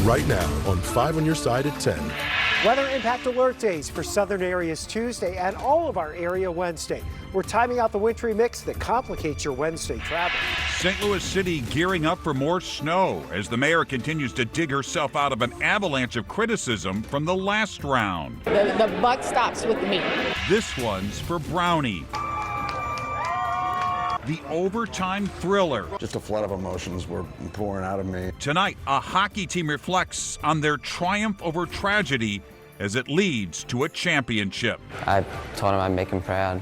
right now on 5 on your side at 10. Weather impact alert days for southern areas Tuesday and all of our area Wednesday. We're timing out the wintry mix that complicates your Wednesday travel. St. Louis City gearing up for more snow as the mayor continues to dig herself out of an avalanche of criticism from the last round. The buck stops with me. This one's for Brownie. The overtime thriller. Just a flood of emotions were pouring out of me. Tonight, a hockey team reflects on their triumph over tragedy as it leads to a championship. I told him I'd make him proud.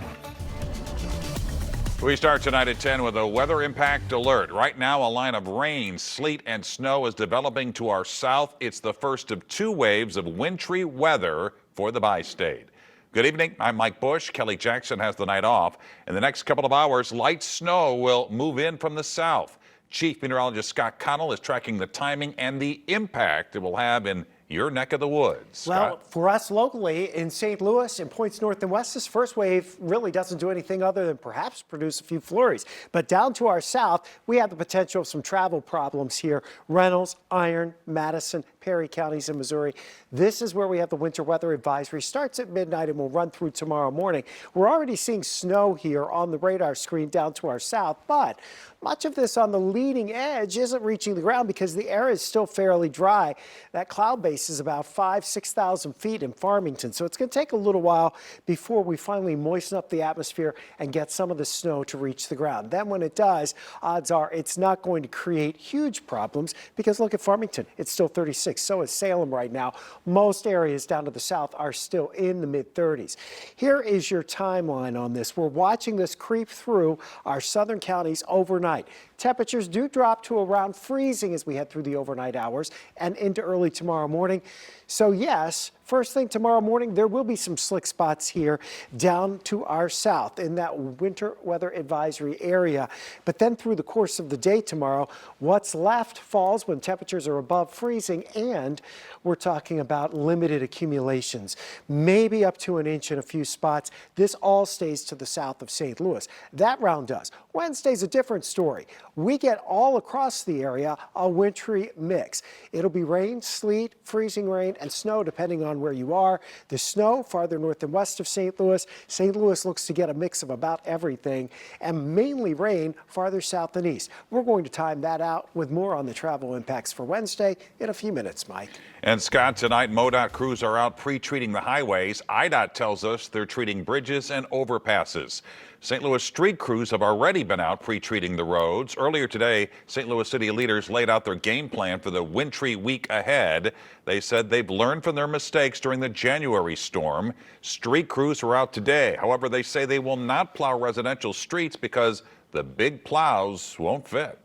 We start tonight at 10 with a weather impact alert. Right now, a line of rain, sleet, and snow is developing to our south. It's the first of 2 waves of wintry weather for the bi-state. Good evening. I'm Mike Bush. Kelly Jackson has the night off. In the next couple of hours, light snow will move in from the south. Chief Meteorologist Scott Connell is tracking the timing and the impact it will have in your neck of the woods. Well, Scott? for us locally in St. Louis and points north and west, this first wave really doesn't do anything other than perhaps produce a few flurries. But down to our south, we have the potential of some travel problems here. Reynolds, Iron, Madison, Perry counties in Missouri. This is where we have the winter weather advisory. Starts at midnight and will run through tomorrow morning. We're already seeing snow here on the radar screen down to our south, but much of this on the leading edge isn't reaching the ground because the air is still fairly dry. That cloud base is about 6,000 feet in Farmington, so it's going to take a little while before we finally moisten up the atmosphere and get some of the snow to reach the ground. Then when it does, odds are it's not going to create huge problems because look at Farmington, it's still 36. So is Salem right now. Most areas down to the south are still in the mid-30s. Here is your timeline on this. We're watching this creep through our southern counties overnight. Temperatures do drop to around freezing as we head through the overnight hours and into early tomorrow morning. So yes, first thing tomorrow morning, there will be some slick spots here down to our south in that winter weather advisory area. But then through the course of the day tomorrow, what's left falls when temperatures are above freezing, and we're talking about limited accumulations, maybe up to an inch in a few spots. This all stays to the south of St. Louis. That round does. Wednesday's a different story. We get all across the area a wintry mix. It'll be rain, sleet, freezing rain, and snow depending on where you are. The snow farther north and west of St. Louis. St. Louis looks to get a mix of about everything, and mainly rain farther south and east. We're going to time that out with more on the travel impacts for Wednesday in a few minutes, Mike. And Scott, tonight MoDOT crews are out pre-treating the highways. IDOT tells us they're treating bridges and overpasses. St. Louis street crews have already been out pre-treating the roads. Earlier today, St. Louis city leaders laid out their game plan for the wintry week ahead. They said they've learned from their mistakes during the January storm. Street crews are out today. However, they say they will not plow residential streets because the big plows won't fit.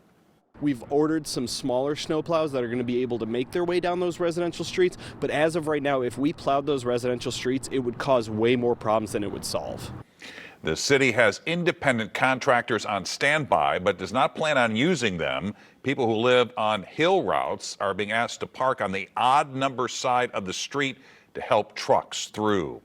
We've ordered some smaller snowplows that are going to be able to make their way down those residential streets. But as of right now, if we plowed those residential streets, it would cause way more problems than it would solve. The city has independent contractors on standby, but does not plan on using them. People who live on hill routes are being asked to park on the odd number side of the street to help trucks through.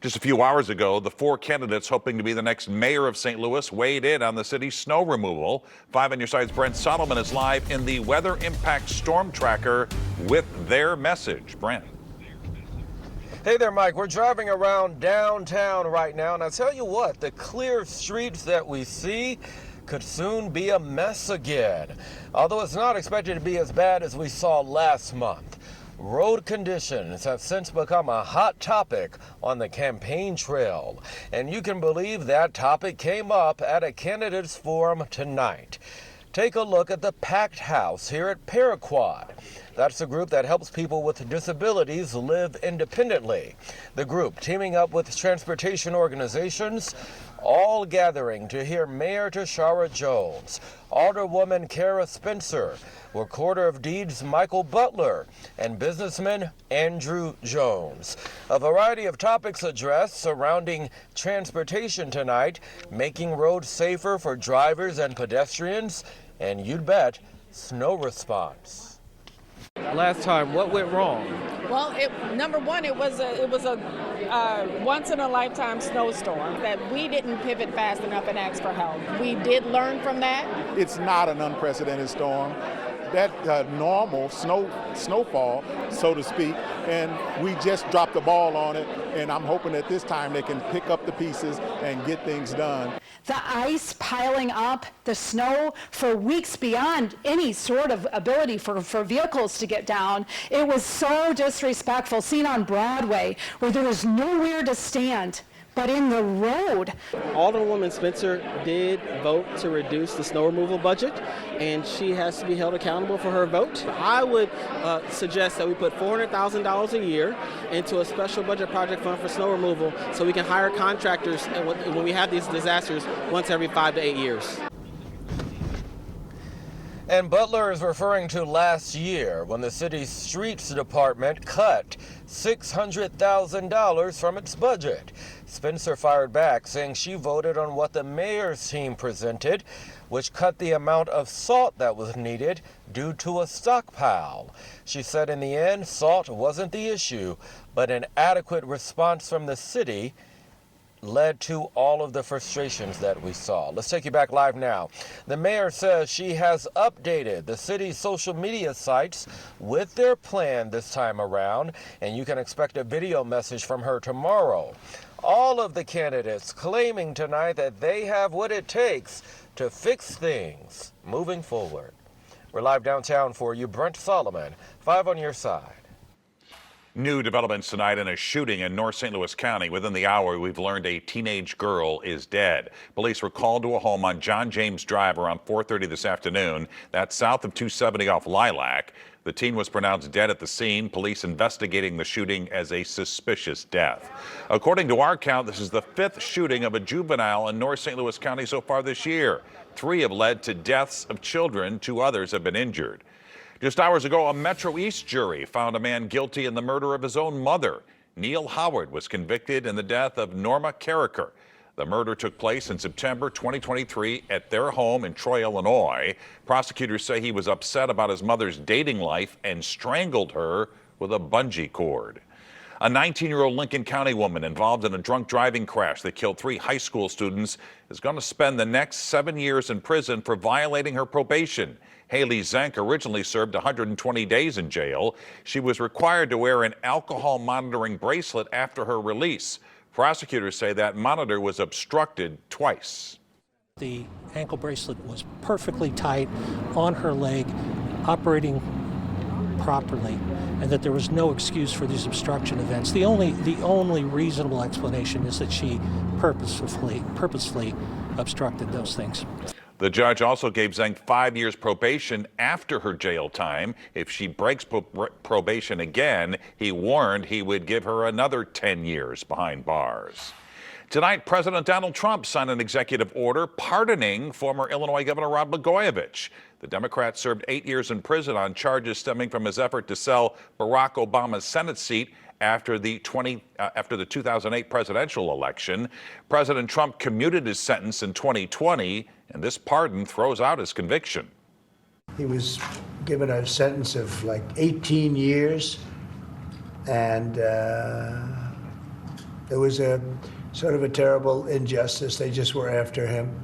Just a few hours ago, the 4 candidates hoping to be the next mayor of St. Louis weighed in on the city's snow removal. 5 on your side's Brent Solomon is live in the Weather Impact Storm Tracker with their message. Brent. Hey there, Mike. We're driving around downtown right now, and I tell you what, the clear streets that we see could soon be a mess again. Although it's not expected to be as bad as we saw last month. Road conditions have since become a hot topic on the campaign trail, and you can believe that topic came up at a candidates forum tonight. Take a look at the packed house here at Paraquad. That's the group that helps people with disabilities live independently. The group teaming up with transportation organizations, all gathering to hear Mayor Tashara Jones, Alderwoman Kara Spencer, Recorder of Deeds Michael Butler, and businessman Andrew Jones. A variety of topics addressed surrounding transportation tonight, making roads safer for drivers and pedestrians, and you'd bet, snow response. Last time, what went wrong? Well, number one, it was a once in a lifetime snowstorm that we didn't pivot fast enough and ask for help. We did learn from that. It's not an unprecedented storm. that normal snowfall, so to speak, and we just dropped the ball on it, and I'm hoping that this time they can pick up the pieces and get things done. The ice piling up, the snow for weeks beyond any sort of ability for vehicles to get down. It was so disrespectful, seen on Broadway, where there was nowhere to stand but in the road. Alderwoman Spencer did vote to reduce the snow removal budget, and she has to be held accountable for her vote. I would suggest that we put $400,000 a year into a special budget project fund for snow removal so we can hire contractors when we have these disasters once every 5 to 8 years. And Butler is referring to last year when the city's streets department cut $600,000 from its budget. Spencer fired back, saying she voted on what the mayor's team presented, which cut the amount of salt that was needed due to a stockpile. She said in the end, salt wasn't the issue, but an adequate response from the city led to all of the frustrations that we saw. Let's take you back live now. The mayor says she has updated the city's social media sites with their plan this time around, and you can expect a video message from her tomorrow. All of the candidates claiming tonight that they have what it takes to fix things moving forward. We're live downtown for you. Brent Solomon, 5 on your side. New developments tonight in a shooting in North St. Louis County. Within the hour, we've learned a teenage girl is dead. Police were called to a home on John James Drive around 4:30 this afternoon. That's south of 270 off Lilac. The teen was pronounced dead at the scene. Police investigating the shooting as a suspicious death. According to our count, this is the 5th shooting of a juvenile in North St. Louis County so far this year. 3 have led to deaths of children. 2 others have been injured. Just hours ago, a Metro East jury found a man guilty in the murder of his own mother. Neil Howard was convicted in the death of Norma Carricker. The murder took place in September 2023 at their home in Troy, Illinois. Prosecutors say he was upset about his mother's dating life and strangled her with a bungee cord. A 19-year-old Lincoln County woman involved in a drunk driving crash that killed 3 high school students is going to spend the next 7 years in prison for violating her probation. Haley Zank originally served 120 days in jail. She was required to wear an alcohol monitoring bracelet after her release. Prosecutors say that monitor was obstructed twice. The ankle bracelet was perfectly tight on her leg, operating properly, and that there was no excuse for these obstruction events. The only reasonable explanation is that she purposefully obstructed those things. The judge also gave Zank 5 years probation after her jail time. If she breaks probation again, he warned he would give her another 10 years behind bars. Tonight, President Donald Trump signed an executive order pardoning former Illinois Governor Rod Blagojevich. The Democrat served 8 years in prison on charges stemming from his effort to sell Barack Obama's Senate seat after the 2008 presidential election. President Trump commuted his sentence in 2020, and this pardon throws out his conviction. He was given a sentence of like 18 years, and it was a sort of a terrible injustice. They just were after him.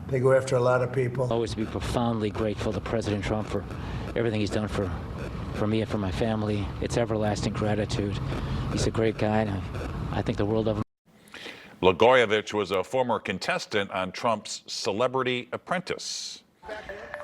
They go after a lot of people. Always be profoundly grateful to President Trump for everything he's done for me and for my family. It's everlasting gratitude. He's a great guy, and I think the world of him. Blagojevich was a former contestant on Trump's Celebrity Apprentice.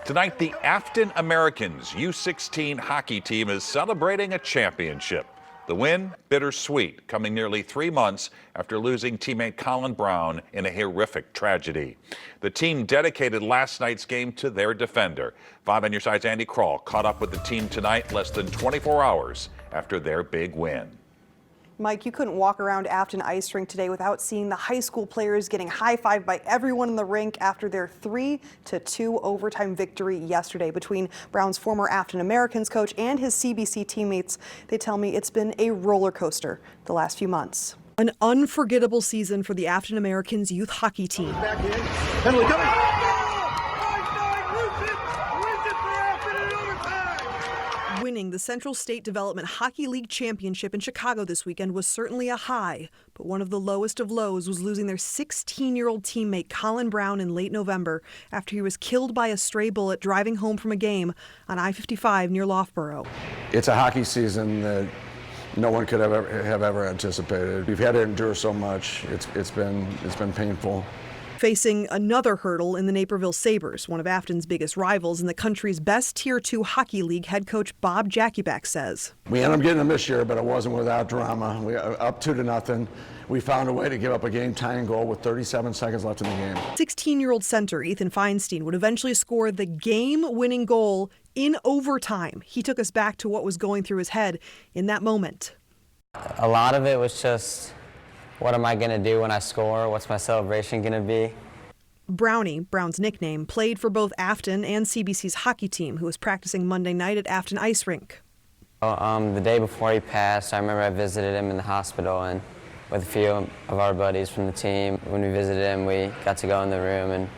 Tonight, the Afton Americans U16 hockey team is celebrating a championship. The win, bittersweet, coming nearly 3 months after losing teammate Colin Brown in a horrific tragedy. The team dedicated last night's game to their defender. 5 on your side's Andy Kroll caught up with the team tonight less than 24 hours after their big win. Mike, you couldn't walk around Afton Ice Rink today without seeing the high school players getting high-fived by everyone in the rink after their 3-2 overtime victory yesterday between Brown's former Afton Americans coach and his CBC teammates. They tell me it's been a roller coaster the last few months. An unforgettable season for the Afton Americans youth hockey team. Winning the Central State Development Hockey League Championship in Chicago this weekend was certainly a high, but one of the lowest of lows was losing their 16-year-old teammate Colin Brown in late November after he was killed by a stray bullet driving home from a game on I-55 near Loughborough. It's a hockey season that no one could have ever anticipated. We've had to endure so much. It's been painful. Facing another hurdle in the Naperville Sabres, one of Afton's biggest rivals in the country's best Tier 2 hockey league, head coach Bob Jackieback says. We ended up getting them this year, but it wasn't without drama. We up 2-0. We found a way to give up a game-tying goal with 37 seconds left in the game. 16-year-old center Ethan Feinstein would eventually score the game-winning goal in overtime. He took us back to what was going through his head in that moment. A lot of it was just, what am I going to do when I score? What's my celebration going to be? Brownie, Brown's nickname, played for both Afton and CBC's hockey team, who was practicing Monday night at Afton Ice Rink. The day before he passed, I remember I visited him in the hospital and with a few of our buddies from the team. When we visited him, we got to go in the room and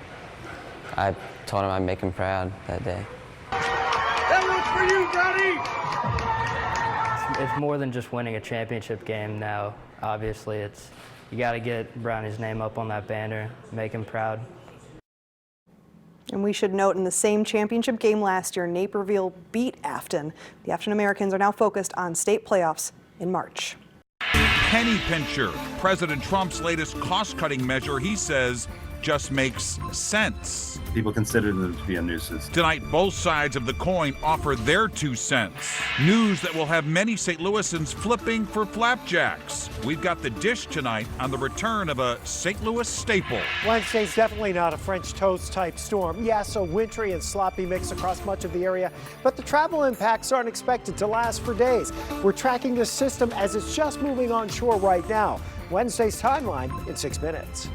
I told him I'd make him proud that day. That one's for you, Brownie! It's more than just winning a championship game now. Obviously, you got to get Brownie's name up on that banner, make him proud. And we should note, in the same championship game last year, Naperville beat Afton. The Afton Americans are now focused on state playoffs in March. Penny pincher, President Trump's latest cost-cutting measure, he says, just makes sense. People consider them to be a nuisance. Tonight, both sides of the coin offer their 2 cents. News that will have many St. Louisans flipping for flapjacks. We've got the dish tonight on the return of a St. Louis staple. Wednesday's definitely not a French toast type storm. Yes, a wintry and sloppy mix across much of the area, but the travel impacts aren't expected to last for days. We're tracking this system as it's just moving on shore right now. Wednesday's timeline in 6 minutes.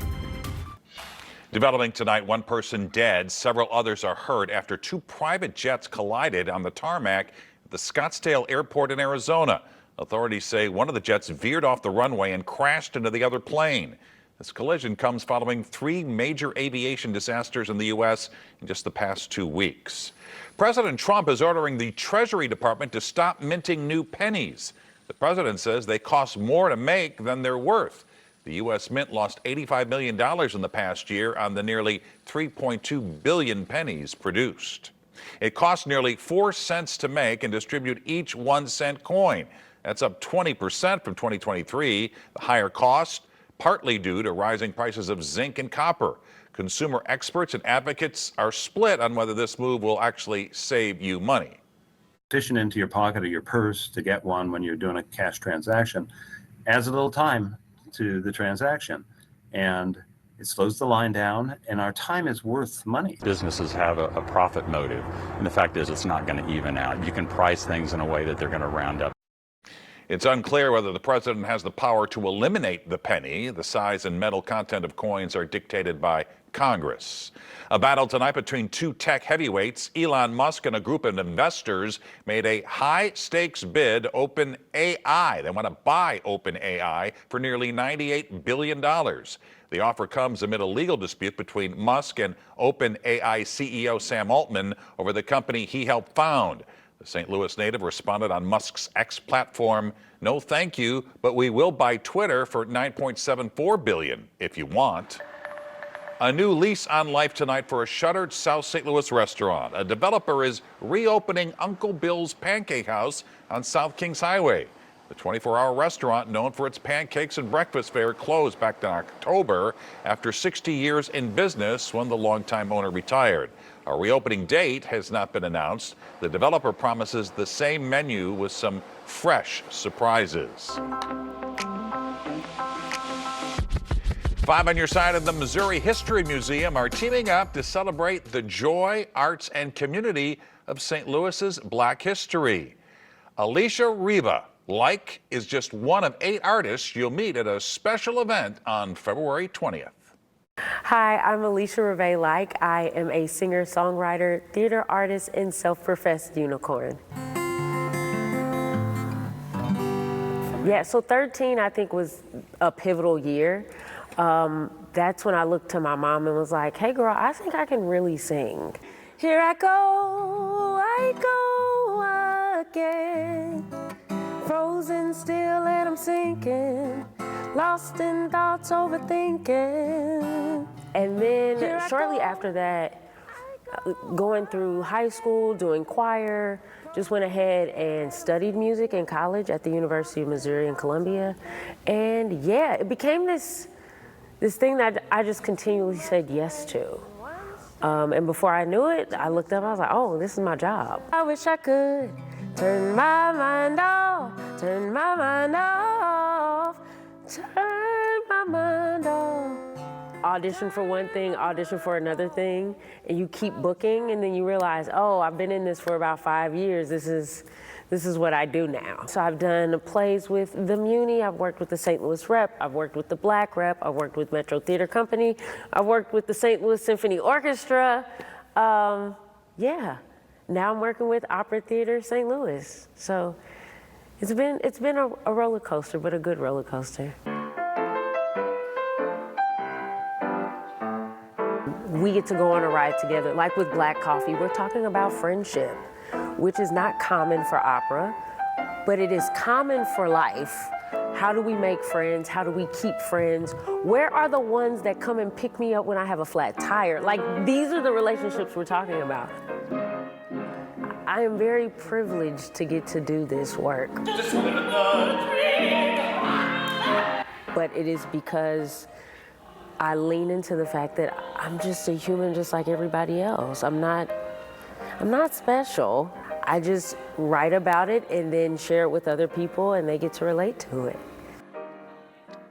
Developing tonight, one person dead, several others are hurt after 2 private jets collided on the tarmac at the Scottsdale Airport in Arizona. Authorities say one of the jets veered off the runway and crashed into the other plane. This collision comes following 3 major aviation disasters in the U.S. in just the past 2 weeks. President Trump is ordering the Treasury Department to stop minting new pennies. The president says they cost more to make than they're worth. The U.S. Mint lost $85 million in the past year on the nearly 3.2 billion pennies produced. It costs nearly 4 cents to make and distribute each 1-cent coin. That's up 20% from 2023. The higher cost, partly due to rising prices of zinc and copper. Consumer experts and advocates are split on whether this move will actually save you money. Fishing into your pocket or your purse to get one when you're doing a cash transaction adds a little time to the transaction, and it slows the line down, and our time is worth money. Businesses have a profit motive, and the fact is it's not going to even out. You can price things in a way that they're going to round up. It's unclear whether the president has the power to eliminate the penny. The size and metal content of coins are dictated by Congress. A battle tonight between 2 tech heavyweights. Elon Musk and a group of investors made a high-stakes bid, OpenAI. They want to buy OpenAI for nearly $98 billion. The offer comes amid a legal dispute between Musk and OpenAI CEO Sam Altman over the company he helped found. The St. Louis native responded on Musk's X platform, "No thank you, but we will buy Twitter for $9.74 billion if you want." A new lease on life tonight for a shuttered South St. Louis restaurant. A developer is reopening Uncle Bill's Pancake House on South Kings Highway. The 24-hour restaurant, known for its pancakes and breakfast fare, closed back in October after 60 years in business when the longtime owner retired. A reopening date has not been announced. The developer promises the same menu with some fresh surprises. 5 on your side of the Missouri History Museum are teaming up to celebrate the joy, arts, and community of St. Louis's Black history. Alicia Riva is just one of 8 artists you'll meet at a special event on February 20th. Hi, I'm Alicia Riva. I am a singer, songwriter, theater artist, and self-professed unicorn. Yeah, so 13 I think was a pivotal year. That's when I looked to my mom and was like, hey girl, I think I can really sing. Here I go again. Frozen still and I'm sinking, lost in thoughts, overthinking. And then shortly after that, going through high school, doing choir, just went ahead and studied music in college at the University of Missouri in Columbia. And yeah, it became this thing that I just continually said yes to. And before I knew it, I looked up, I was like, oh, this is my job. I wish I could turn my mind off, turn my mind off, turn my mind off. Audition for one thing, audition for another thing, and you keep booking, and then you realize, oh, I've been in this for about 5 years. This is what I do now. So I've done plays with the Muni, I've worked with the St. Louis Rep, I've worked with the Black Rep, I've worked with Metro Theater Company, I've worked with the St. Louis Symphony Orchestra. Yeah, now I'm working with Opera Theater St. Louis. So it's been a roller coaster, but a good roller coaster. We get to go on a ride together, like with Black Coffee. We're talking about friendship, which is not common for opera, but it is common for life. How do we make friends? How do we keep friends? Where are the ones that come and pick me up when I have a flat tire? Like, these are the relationships we're talking about. I am very privileged to get to do this work. But it is because I lean into the fact that I'm just a human just like everybody else. I'm not special. I just write about it and then share it with other people, and they get to relate to it.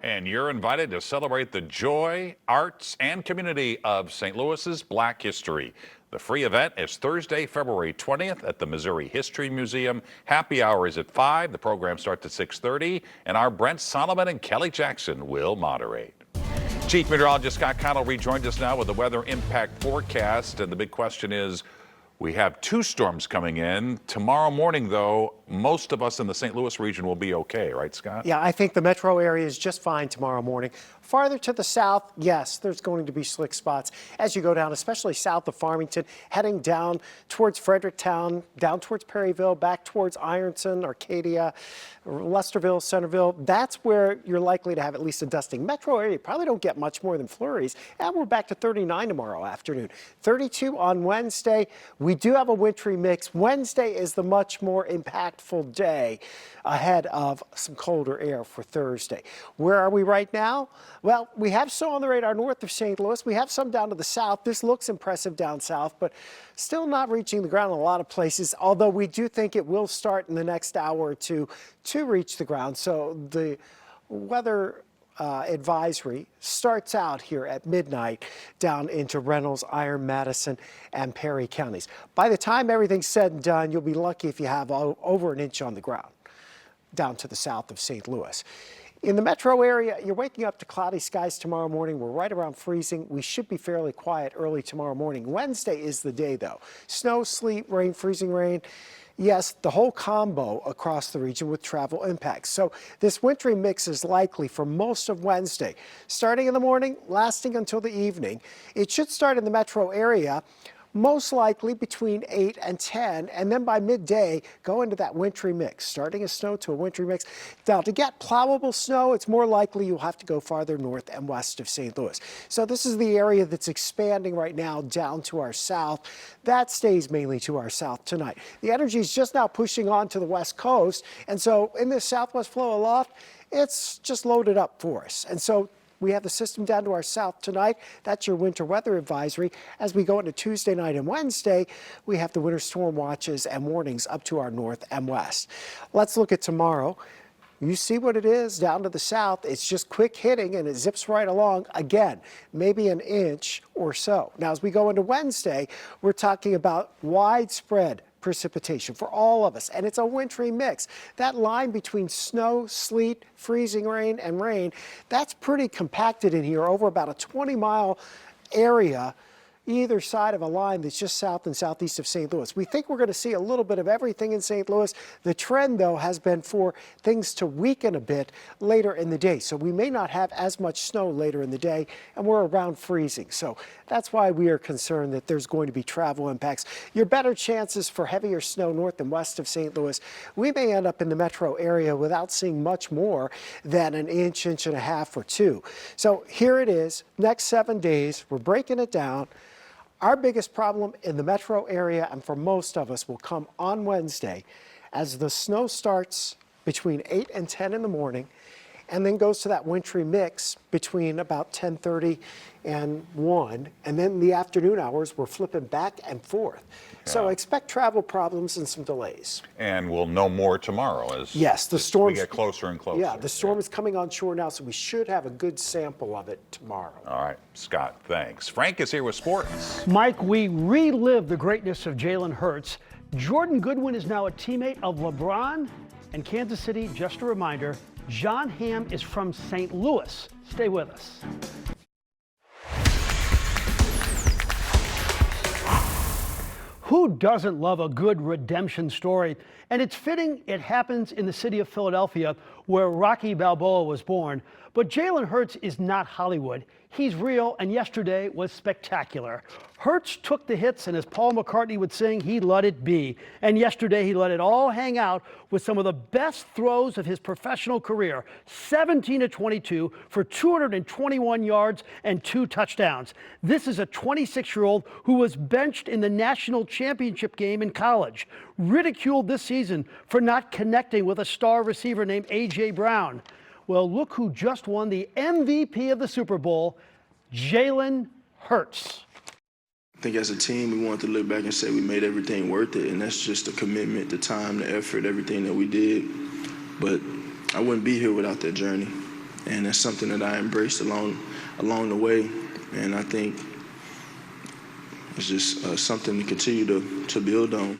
And you're invited to celebrate the joy, arts, and community of St. Louis's Black history. The free event is Thursday, February 20th at the Missouri History Museum. Happy hour is at 5. The program starts at 6:30, and our Brent Solomon and Kelly Jackson will moderate. Chief Meteorologist Scott Connell rejoined us now with the weather impact forecast. And the big question is, we have 2 storms coming in. Tomorrow morning, though, most of us in the St. Louis region will be okay, right, Scott? Yeah, I think the metro area is just fine tomorrow morning. Farther to the south, yes, there's going to be slick spots as you go down, especially south of Farmington, heading down towards Fredericktown, down towards Perryville, back towards Ironton, Arcadia, Lesterville, Centerville. That's where you're likely to have at least a dusting. Metro area, you probably don't get much more than flurries. And we're back to 39 tomorrow afternoon. 32 on Wednesday. We do have a wintry mix. Wednesday is the much more impactful day ahead of some colder air for Thursday. Where are we right now? Well, we have snow on the radar north of St. Louis. We have some down to the south. This looks impressive down south, but still not reaching the ground in a lot of places, although we do think it will start in the next hour or two to reach the ground. So the weather advisory starts out here at midnight down into Reynolds, Iron, Madison, and Perry counties. By the time everything's said and done, you'll be lucky if you have over an inch on the ground down to the south of St. Louis. In the metro area, you're waking up to cloudy skies tomorrow morning. We're right around freezing. We should be fairly quiet early tomorrow morning. Wednesday is the day, though. Snow, sleet, rain, freezing rain. Yes, the whole combo across the region with travel impacts. So this wintry mix is likely for most of Wednesday, starting in the morning, lasting until the evening. It should start in the metro area, most likely between 8 and 10, and then by midday, go into that wintry mix, starting as snow to a wintry mix. Now, to get plowable snow, it's more likely you'll have to go farther north and west of St. Louis. So this is the area that's expanding right now down to our south. That stays mainly to our south tonight. The energy is just now pushing on to the west coast, and so in this southwest flow aloft, it's just loaded up for us. And so we have the system down to our south tonight. That's your winter weather advisory. As we go into Tuesday night and Wednesday, we have the winter storm watches and warnings up to our north and west. Let's look at tomorrow. You see what it is down to the south. It's just quick hitting and it zips right along. Again, maybe an inch or so. Now, as we go into Wednesday, we're talking about widespread precipitation for all of us, and it's a wintry mix. That line between snow, sleet, freezing rain, and rain, that's pretty compacted in here over about a 20-mile area either side of a line that's just south and southeast of St. Louis. We think we're going to see a little bit of everything in St. Louis. The trend, though, has been for things to weaken a bit later in the day. So we may not have as much snow later in the day, and we're around freezing. So that's why we are concerned that there's going to be travel impacts. Your better chances for heavier snow north and west of St. Louis. We may end up in the metro area without seeing much more than an inch, inch and a half or two. So here it is, next 7 days, we're breaking it down. Our biggest problem in the metro area, and for most of us, will come on Wednesday as the snow starts between 8 and 10 in the morning and then goes to that wintry mix between about 10:30 and 1. And then in the afternoon hours, we're flipping back and forth. So expect travel problems and some delays. And we'll know more tomorrow as yes, the storm we get closer and closer. Yeah, the storm is coming on shore now, so we should have a good sample of it tomorrow. All right, Scott, thanks. Frank is here with sports. Mike, we relive the greatness of Jalen Hurts. Jordan Goodwin is now a teammate of LeBron. And Kansas City, just a reminder, John Hamm is from St. Louis. Stay with us. Who doesn't love a good redemption story? And it's fitting it happens in the city of Philadelphia, where Rocky Balboa was born. But Jalen Hurts is not Hollywood. He's real, and yesterday was spectacular. Hurts took the hits, and as Paul McCartney would sing, he let it be. And yesterday, he let it all hang out with some of the best throws of his professional career. 17 of 22 for 221 yards and 2 touchdowns. This is a 26-year-old who was benched in the national championship game in college, ridiculed this season for not connecting with a star receiver named A.J. Brown. Well, look who just won the MVP of the Super Bowl, Jalen Hurts. I think as a team, we wanted to look back and say we made everything worth it, and that's just the commitment, the time, the effort, everything that we did. But I wouldn't be here without that journey, and that's something that I embraced along the way, and I think it's just something to continue to build on.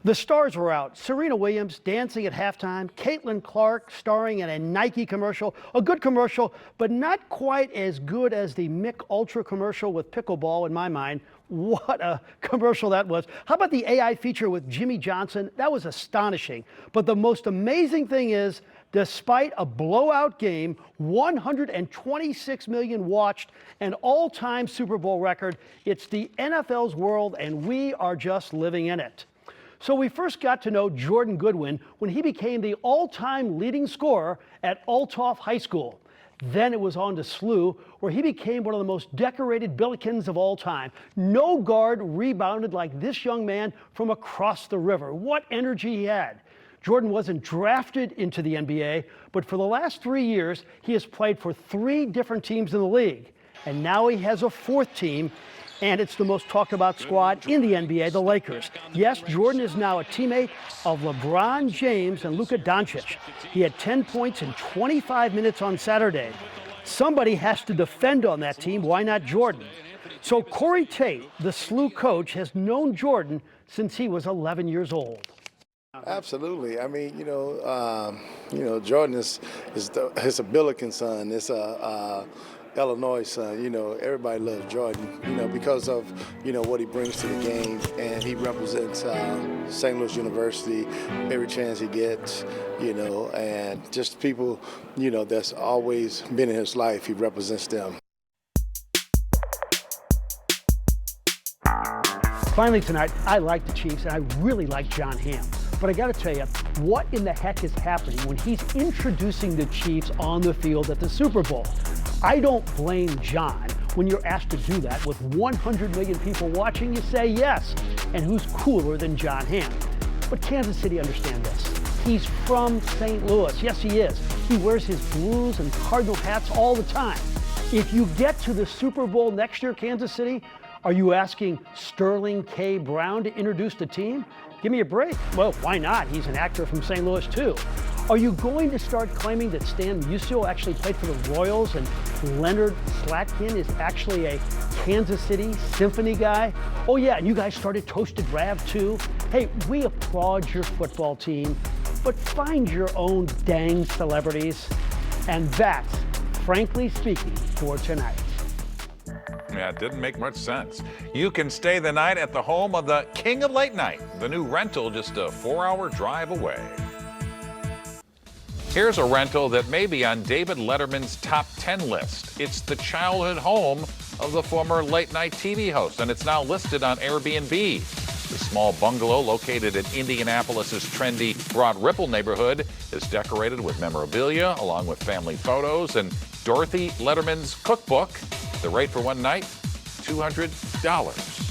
The stars were out. Serena Williams dancing at halftime, Caitlin Clark starring in a Nike commercial, a good commercial, but not quite as good as the Mick Ultra commercial with pickleball in my mind. What a commercial that was. How about the AI feature with Jimmy Johnson? That was astonishing. But the most amazing thing is, despite a blowout game, 126 million watched, an all-time Super Bowl record. It's the NFL's world, and we are just living in it. So we first got to know Jordan Goodwin when he became the all-time leading scorer at Althoff High School. Then it was on to SLU, where he became one of the most decorated Billikens of all time. No guard rebounded like this young man from across the river. What energy he had. Jordan wasn't drafted into the NBA, but for the last 3 years, he has played for 3 different teams in the league. And now he has a 4th team, and it's the most talked about squad in the NBA, the Lakers. Yes, Jordan is now a teammate of LeBron James and Luka Doncic. He had 10 points in 25 minutes on Saturday. Somebody has to defend on that team. Why not Jordan? So Corey Tate, the SLU coach, has known Jordan since he was 11 years old. Absolutely. I mean, Jordan is a Billiken son. It's a Illinois son. Everybody loves Jordan, because of, what he brings to the game. And he represents St. Louis University every chance he gets, and just people, that's always been in his life, he represents them. Finally tonight, I like the Chiefs, and I really like John Hamm. But I got to tell you, what in the heck is happening when he's introducing the Chiefs on the field at the Super Bowl? I don't blame John. When you're asked to do that with 100 million people watching, you say yes. And who's cooler than John Hamm? But Kansas City understand this. He's from St. Louis. Yes, he is. He wears his Blues and Cardinal hats all the time. If you get to the Super Bowl next year, Kansas City, are you asking Sterling K. Brown to introduce the team? Give me a break. Well, why not? He's an actor from St. Louis, too. Are you going to start claiming that Stan Musial actually played for the Royals and Leonard Slatkin is actually a Kansas City Symphony guy? Oh, yeah, and you guys started Toasted Rav, too? Hey, we applaud your football team, but find your own dang celebrities. And that's, frankly speaking, for tonight. Yeah, it didn't make much sense. You can stay the night at the home of the King of Late Night, the new rental just a 4-hour drive away. Here's a rental that may be on David Letterman's top 10 list. It's the childhood home of the former late night TV host, and it's now listed on Airbnb. The small bungalow located in Indianapolis's trendy Broad Ripple neighborhood is decorated with memorabilia along with family photos and Dorothy Letterman's cookbook. The rate for one night, $200.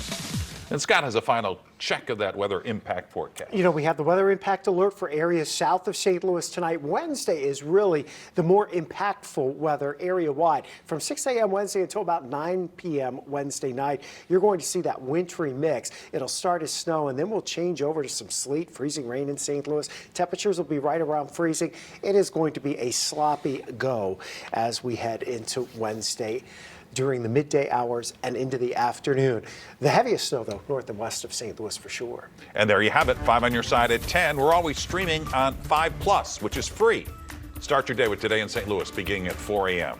And Scott has a final check of that weather impact forecast. You know, we have the weather impact alert for areas south of St. Louis tonight. Wednesday is really the more impactful weather area-wide. From 6 a.m. Wednesday until about 9 p.m. Wednesday night, you're going to see that wintry mix. It'll start as snow, and then we'll change over to some sleet, freezing rain in St. Louis. Temperatures will be right around freezing. It is going to be a sloppy go as we head into Wednesday during the midday hours and into the afternoon. The heaviest snow, though, north and west of St. Louis for sure. And there you have it, 5 on your side at 10. We're always streaming on 5 Plus, which is free. Start your day with Today in St. Louis beginning at 4 a.m.